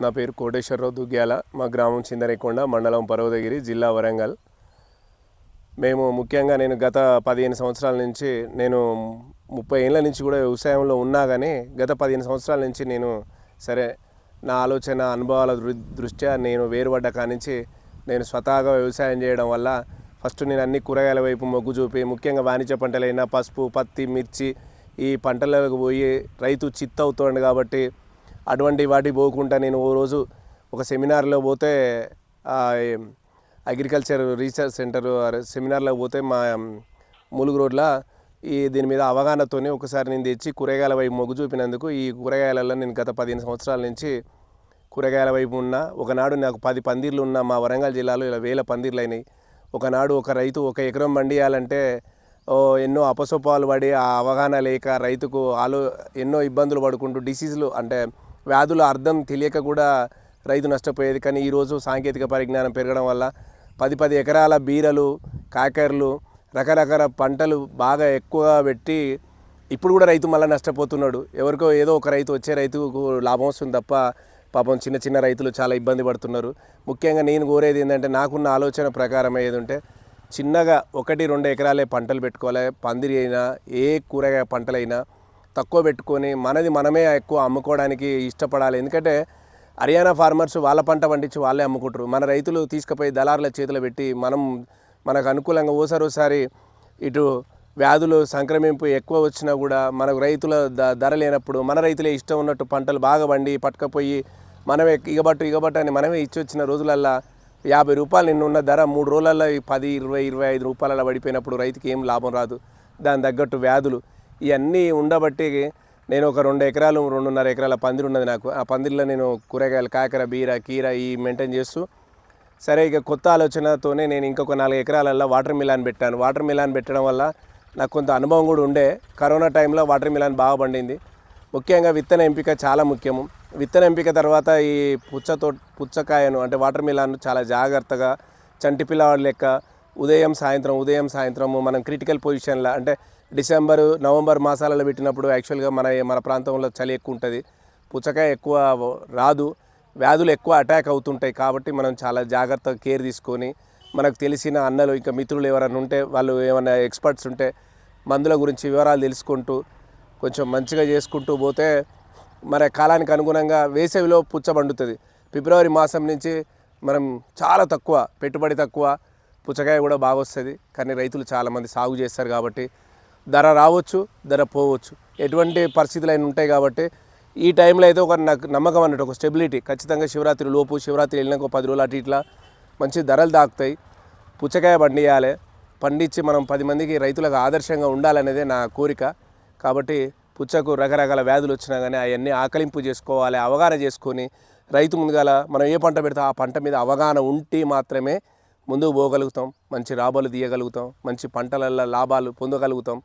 నా పేరు కోటేశ్వరరావు దుగ్గ్యాల. మా గ్రామం చిందరేకొండ, మండలం పర్వతగిరి, జిల్లా వరంగల్. మేము ముఖ్యంగా నేను గత 15 సంవత్సరాల నుంచి, నేను 30 ఏళ్ళ నుంచి కూడా వ్యవసాయంలో ఉన్నా కానీ గత 15 సంవత్సరాల నుంచి నేను సరే నా ఆలోచన అనుభవాల దృష్ట్యా నేను వేరుపడ్డ కానించి నేను స్వతహాగా వ్యవసాయం చేయడం వల్ల ఫస్ట్ నేను అన్ని కూరగాయల వైపు మొగ్గు చూపి, ముఖ్యంగా వాణిజ్య పంటలైన పసుపు, పత్తి, మిర్చి ఈ పంటలకు పోయి రైతు చిత్తవుతోండు కాబట్టి అటువంటి వాటికి పోకుండా నేను ఓ రోజు ఒక సెమినార్లో పోతే అగ్రికల్చర్ రీసెర్చ్ సెంటర్ సెమినార్లో పోతే మా ములుగు రోడ్లో దీని మీద అవగాహనతోనే ఒకసారి నేను తెచ్చి కూరగాయల వైపు మొగ్గు చూపినందుకు ఈ కూరగాయలలో నేను గత 15 సంవత్సరాల నుంచి కూరగాయల వైపు ఉన్నా. ఒకనాడు నాకు 10 పందిర్లు ఉన్న మా వరంగల్ జిల్లాలో ఇలా వేల పందిర్లు అయినాయి. ఒకనాడు ఒక రైతు 1 ఎకరం పండియాలంటే ఎన్నో అపసోపాలు పడి ఆ అవగాహన లేక రైతుకు ఎన్నో ఇబ్బందులు పడుకుంటూ డిసీజులు అంటే వ్యాధుల అర్థం తెలియక కూడా రైతు నష్టపోయేది. కానీ ఈరోజు సాంకేతిక పరిజ్ఞానం పెరగడం వల్ల 10 ఎకరాల బీరలు, కాకరలు, రకరకాల పంటలు బాగా ఎక్కువగా పెట్టి ఇప్పుడు కూడా రైతు మళ్ళీ నష్టపోతున్నాడు. ఎవరికో ఏదో ఒక రైతు వచ్చే రైతుకు లాభం వస్తుంది తప్ప పాపం చిన్న చిన్న రైతులు చాలా ఇబ్బంది పడుతున్నారు. ముఖ్యంగా నేను కోరేది ఏంటంటే, నాకున్న ఆలోచన ప్రకారం ఏది ఉంటే చిన్నగా 1-2 ఎకరాలే పంటలు పెట్టుకోవాలి. పందిరి అయినా ఏ కూరగాయ పంటలైనా తక్కువ పెట్టుకొని మనమే ఎక్కువ అమ్ముకోవడానికి ఇష్టపడాలి. ఎందుకంటే హర్యానా ఫార్మర్స్ వాళ్ళ పంట పండించి వాళ్ళే అమ్ముకుంటారు. మన రైతులు తీసుకుపోయి దళారుల చేతిలో పెట్టి మనకు అనుకూలంగా ఓసారి ఇటు వ్యాధులు సంక్రమింపు ఎక్కువ వచ్చినా కూడా మనకు రైతుల ధర లేనప్పుడు మన రైతులే ఇష్టం ఉన్నట్టు పంటలు బాగా పండి పట్టుకపోయి మనమే ఇగబట్టు అని మనమే ఇచ్చి వచ్చిన రోజులల్లో 50 రూపాయలు నిన్నున్న ధర 3 రోజులలో 10, 20, 25 రూపాయలలో పడిపోయినప్పుడు రైతుకి ఏం లాభం రాదు. దాని తగ్గట్టు వ్యాధులు ఇవన్నీ ఉండబట్టి నేను ఒక 2 ఎకరాలు 2.5 ఎకరాల పందిరి ఉన్నది నాకు. ఆ పందిరిలో నేను కూరగాయలు కాకర, బీర, కీర ఈ మెయింటైన్ చేస్తూ సరే ఇక కొత్త ఆలోచనతోనే నేను ఇంకొక 4 ఎకరాలలో వాటర్ మిలాన్ పెట్టాను. వాటర్ మిలాన్ పెట్టడం వల్ల నాకు కొంత అనుభవం కూడా ఉండే. కరోనా టైంలో వాటర్ మిలాన్ బాగా పండింది. ముఖ్యంగా విత్తన ఎంపిక చాలా ముఖ్యము. విత్తన ఎంపిక తర్వాత ఈ పుచ్చకాయను అంటే వాటర్ మిలాన్ చాలా జాగ్రత్తగా చంటి పిల్లవాడి లెక్క ఉదయం సాయంత్రం మనం క్రిటికల్ పొజిషన్లో అంటే డిసెంబరు, నవంబర్ మాసాలలో పెట్టినప్పుడు యాక్చువల్గా మన ప్రాంతంలో చలి ఎక్కువ ఉంటుంది, పుచ్చకాయ ఎక్కువ రాదు, వ్యాధులు ఎక్కువ అటాక్ అవుతుంటాయి. కాబట్టి మనం చాలా జాగ్రత్తగా కేర్ తీసుకొని మనకు తెలిసిన అన్నలు ఇంకా మిత్రులు ఎవరైనా ఉంటే వాళ్ళు ఏమైనా ఎక్స్పర్ట్స్ ఉంటే మందుల గురించి వివరాలు తెలుసుకుంటూ కొంచెం మంచిగా చేసుకుంటూ పోతే మన కాలానికి అనుగుణంగా వేసవిలో పుచ్చ పండుతుంది. ఫిబ్రవరి మాసం నుంచి మనం చాలా తక్కువ పెట్టుబడి తక్కువ పుచ్చకాయ కూడా బాగా వస్తుంది. కానీ రైతులు చాలామంది సాగు చేస్తారు కాబట్టి ధర రావచ్చు, ధర పోవచ్చు, ఎటువంటి పరిస్థితులు అయినా ఉంటాయి. కాబట్టి ఈ టైంలో అయితే ఒక నమ్మకం అన్నట్టు ఒక స్టెబిలిటీ ఖచ్చితంగా శివరాత్రి లోపు, శివరాత్రి వెళ్ళినాక ఒక 10 రోజులు అటు ఇట్లా మంచి ధరలు దాకుతాయి. పుచ్చకాయ పండియాలి, పండించి మనం 10 మందికి రైతులకు ఆదర్శంగా ఉండాలనేదే నా కోరిక. కాబట్టి పుచ్చకు రకరకాల వ్యాధులు వచ్చినా కానీ అవన్నీ ఆకలింపు చేసుకోవాలి, అవగాహన చేసుకొని రైతు ముందుగాల మనం ఏ పంట పెడతాం ఆ పంట మీద అవగాహన ఉంటే మాత్రమే ముందుకు పోగలుగుతాం, మంచి రాబడులు తీయగలుగుతాం, మంచి పంటలలో లాభాలు పొందగలుగుతాం.